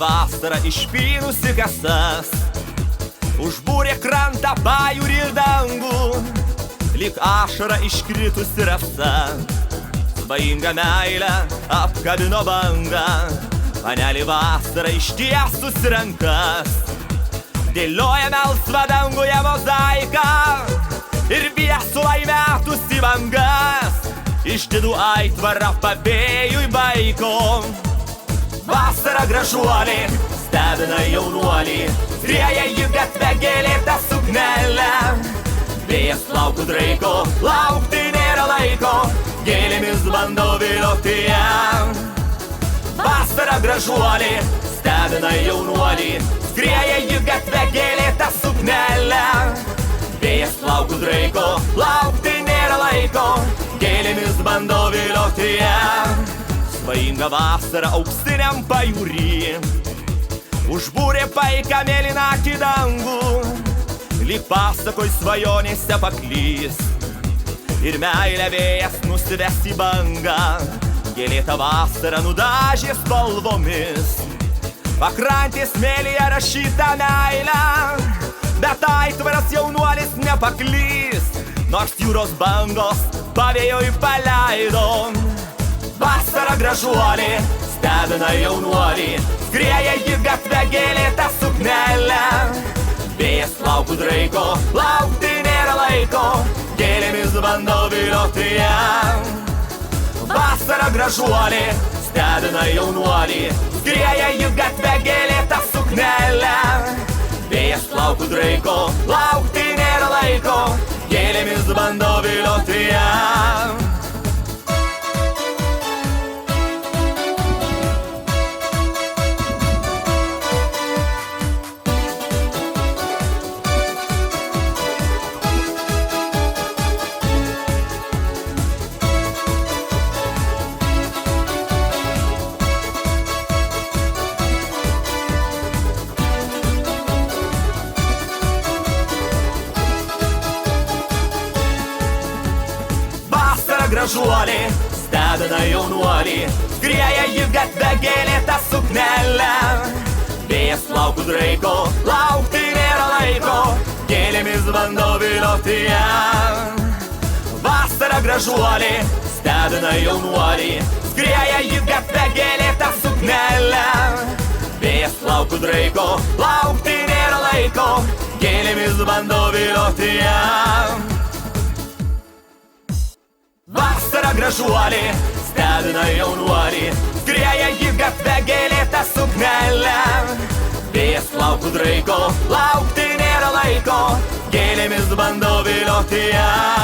vasara išpynusi kasas, užbūrė krantą, pajūrį ir dangų, lyg ašara iškritusi rasa. Svajinga meilė apkabino bangą, panelį vasara ištiesusi rankas. Dėlioja melsvą danguje mozaiką ir viesulą įmetusi bangas. Išdidų aitvarą pavėjui baiko. Vasara gražuolė stebina jaunuolį, skrieja į gatvę gėlėtą suknelę. Vėjas plaukų draiko, laukti nėra laiko, gėlėmis bandau vilioti ją. Vasara gražuolė stebina jaunuolį, skrieja į gatvę gėlėtą suknelę. Vėjas plaukų draiko, laukti nėra laiko, gėlėmis bandau vilioti ją. Svajinga vasara auksiniam pajūry užbūrė paiką mėlynakį dangų, lyg pasakoj svajonėse paklys ir meilę vėjas nusives į bangą. Gėlėta vasara nudažė spalvomis pakrantės smėlyje rašyta meilė, bet aitvaras jaunuolis nepaklys, nors jūros bangos pavėjoj paleido. Vasara gražuolė stebina jaunuolį, skrieja į gatvę gėlėtą suknelę. Vėjas plaukų draiko, laukti nėra laiko, gėlėmis bandau vilioti ją. Vasara gražuolė stebina jaunuolį, skrieja į gatvę gėlėtą suknelę. Vėjas plaukų draiko, laukti nėra laiko, gėlėmis bandau vilioti ją. Gražuolė stebina jaunuolį, skrieja į gatvę gėlėtą suknelę. Vėjas plaukų draiko, laukti nėra laiko, gėlėmis bandau vilioti ją. Vasara gražuolė stebina jaunuolį, skrieja į gatvę gėlėtą suknelę. Vėjas plaukų draiko, laukti nėra laiko, gėlėmis bandau vilioti ją. Vasara gražuolė stebina jaunuolį, skrieja į gatvę gėlėtą suknelę. Vėjas plaukų draiko, laukti nėra laiko, gėlėmis bandau vilioti ją.